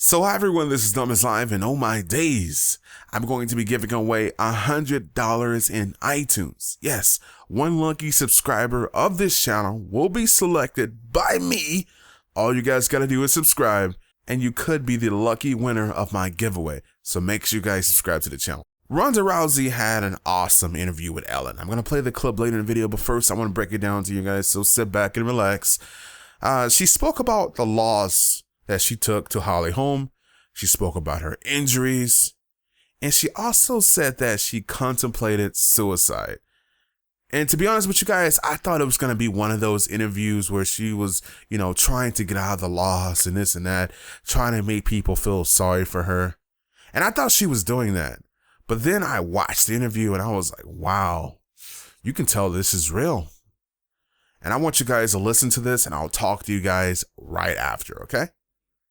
So hi everyone, this is DomisLive, and oh my days, I'm going to be giving away $100 in iTunes. Yes, one lucky subscriber of this channel will be selected by me. All you guys gotta do is subscribe, and you could be the lucky winner of my giveaway. So make sure you guys subscribe to the channel. Ronda Rousey had an awesome interview with Ellen. I'm gonna play the clip later in the video, but first I want to break it down to you guys, so sit back and relax. She spoke about the loss that she took to Holm. She spoke about her injuries, and she also said that she contemplated suicide. And to be honest with you guys, I thought it was going to be one of those interviews where she was, trying to get out of the loss and this and that, trying to make people feel sorry for her. And I thought she was doing that. But then I watched the interview and I was like, wow, you can tell this is real. And I want you guys to listen to this, and I'll talk to you guys right after, okay?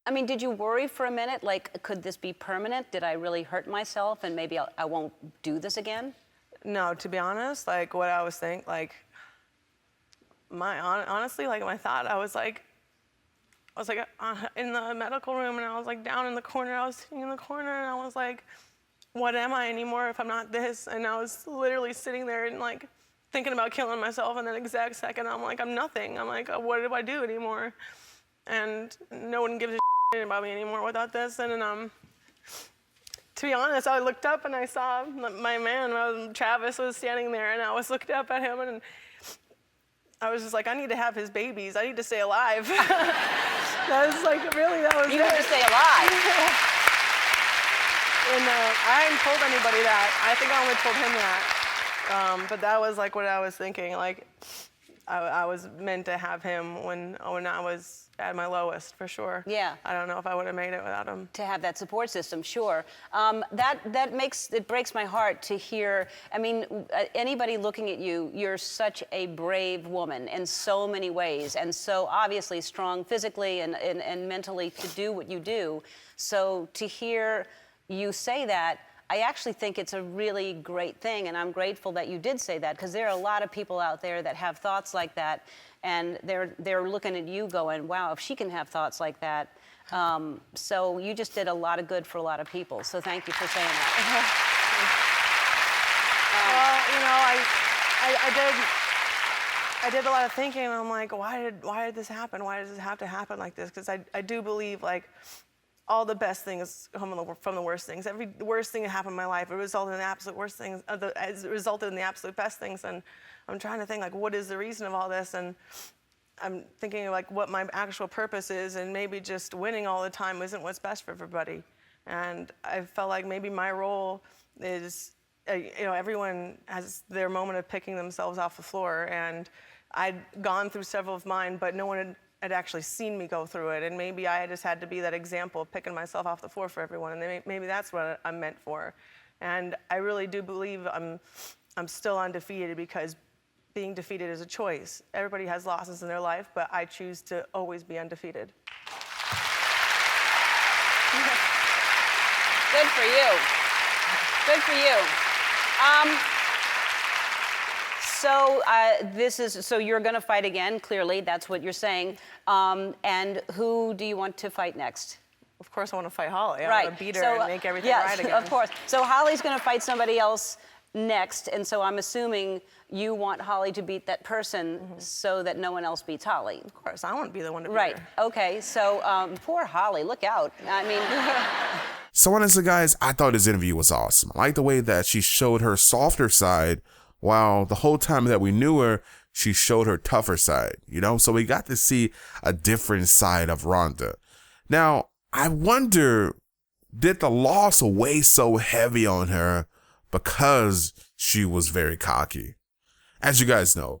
I mean, did you worry for a minute? Like, could this be permanent? Did I really hurt myself and maybe I won't do this again? No, to be honest, like what I was thinking, like honestly, like my thought, I was like in the medical room, and I was like down in the corner. I was sitting in the corner, and I was like, what am I anymore if I'm not this? And I was literally sitting there and like thinking about killing myself. And that exact second, I'm like, I'm nothing. I'm like, what do I do anymore? And no one gives a shit about me anymore without this. And then, to be honest, I looked up and I saw my man, Travis, was standing there, and I was looking up at him, and I was just like, I need to have his babies. I need to stay alive. That was like, really, that was it. You need to stay alive. And I hadn't told anybody that. I think I only told him that. But that was like what I was thinking. Like, I was meant to have him when I was at my lowest, for sure. Yeah. I don't know if I would have made it without him. To have that support system, sure. It breaks my heart to hear. I mean, anybody looking at you, you're such a brave woman in so many ways, and so obviously strong physically and mentally to do what you do. So to hear you say that, I actually think it's a really great thing, and I'm grateful that you did say that, because there are a lot of people out there that have thoughts like that, and they're looking at you going, wow, if she can have thoughts like that. So you just did a lot of good for a lot of people, so thank you for saying that. Well, I did a lot of thinking, and I'm like, why did this happen? Why does it have to happen like this? Because I do believe, like, all the best things come from the worst things. Every worst thing that happened in my life, it resulted in the absolute worst things, it resulted in the absolute best things. And I'm trying to think, like, what is the reason of all this? And I'm thinking, like, what my actual purpose is, and maybe just winning all the time isn't what's best for everybody. And I felt like maybe my role is, everyone has their moment of picking themselves off the floor, and I'd gone through several of mine, but no one had actually seen me go through it, and maybe I just had to be that example of picking myself off the floor for everyone, and maybe that's what I'm meant for. And I really do believe I'm still undefeated, because being defeated is a choice. Everybody has losses in their life, but I choose to always be undefeated. Good for you. Good for you. So you're going to fight again, clearly. That's what you're saying. And who do you want to fight next? Of course I want to fight Holly. Right. I want to beat her and make everything right again. Of course. So Holly's going to fight somebody else next, and so I'm assuming you want Holly to beat that person so that no one else beats Holly. Of course, I want to be the one to beat her. Right. Okay. So poor Holly. Look out. I mean... So honestly, guys, I thought this interview was awesome. I like the way that she showed her softer side, while the whole time that we knew her, she showed her tougher side, So we got to see a different side of Ronda. Now, I wonder, did the loss weigh so heavy on her because she was very cocky? As you guys know,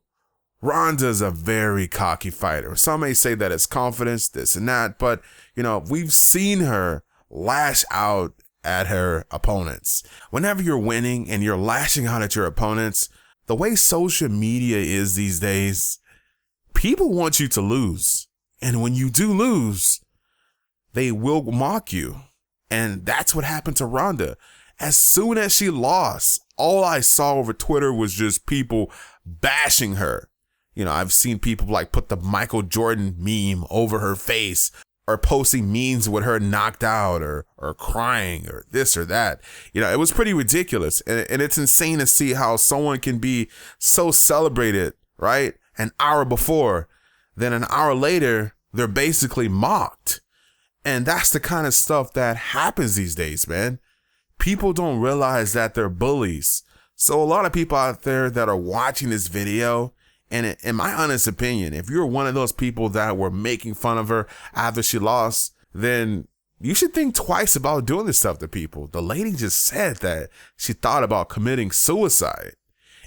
Ronda is a very cocky fighter. Some may say that it's confidence, this and that, but, we've seen her lash out at her opponents. Whenever you're winning and you're lashing out at your opponents, the way social media is these days, people want you to lose. And when you do lose, they will mock you. And that's what happened to Ronda. As soon as she lost, all I saw over Twitter was just people bashing her. I've seen people like put the Michael Jordan meme over her face, or posting memes with her knocked out or crying or this or that. You know, it was pretty ridiculous. And it's insane to see how someone can be so celebrated, right? An hour before, then an hour later, they're basically mocked. And that's the kind of stuff that happens these days, man. People don't realize that they're bullies. So a lot of people out there that are watching this video, and in my honest opinion, if you're one of those people that were making fun of her after she lost, then you should think twice about doing this stuff to people. The lady just said that she thought about committing suicide.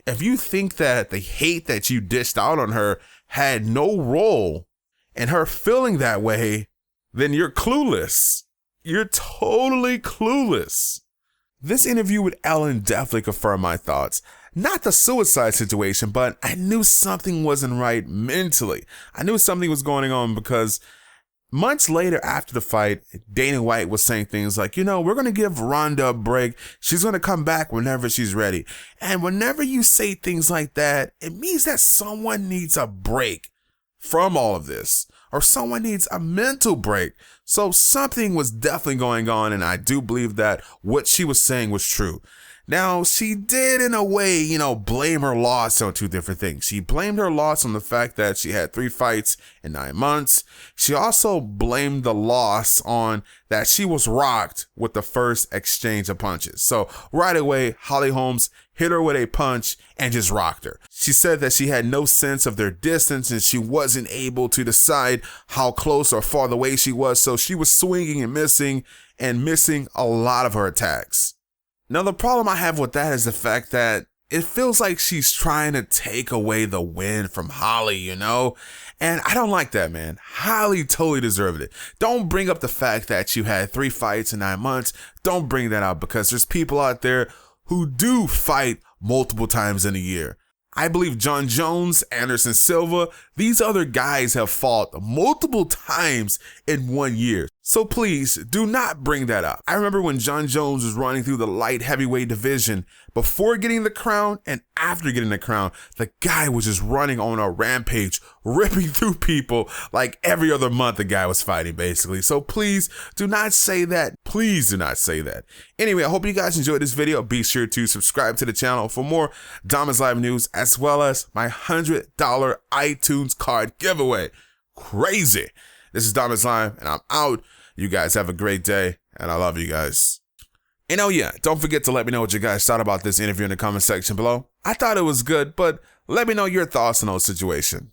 If you think that the hate that you dished out on her had no role in her feeling that way, then you're clueless. You're totally clueless. This interview with Ellen definitely confirmed my thoughts. Not the suicide situation, but I knew something wasn't right mentally. I knew something was going on because months later after the fight, Dana White was saying things like, you know, we're going to give Ronda a break. She's going to come back whenever she's ready. And whenever you say things like that, it means that someone needs a break from all of this, or someone needs a mental break. So something was definitely going on, and I do believe that what she was saying was true. Now, she did, in a way, you know, blame her loss on two different things. She blamed her loss on the fact that she had 3 fights in 9 months. She also blamed the loss on that she was rocked with the first exchange of punches. So right away, Holly Holmes hit her with a punch and just rocked her. She said that she had no sense of their distance and she wasn't able to decide how close or far away she was. So she was swinging and missing a lot of her attacks. Now, the problem I have with that is the fact that it feels like she's trying to take away the win from Holly, you know? And I don't like that, man. Holly totally deserved it. Don't bring up the fact that you had 3 fights in 9 months. Don't bring that up because there's people out there who do fight multiple times in a year. I believe John Jones, Anderson Silva, these other guys have fought multiple times in 1 year. So please do not bring that up. I remember when John Jones was running through the light heavyweight division, before getting the crown and after getting the crown, the guy was just running on a rampage, ripping through people like every other month the guy was fighting, basically. So please do not say that. Please do not say that. Anyway, I hope you guys enjoyed this video. Be sure to subscribe to the channel for more DomisLive news, as well as my $100 iTunes card giveaway. Crazy. This is DomisLive, and I'm out. You guys have a great day, and I love you guys. And oh yeah, don't forget to let me know what you guys thought about this interview in the comment section below. I thought it was good, but let me know your thoughts on the situation.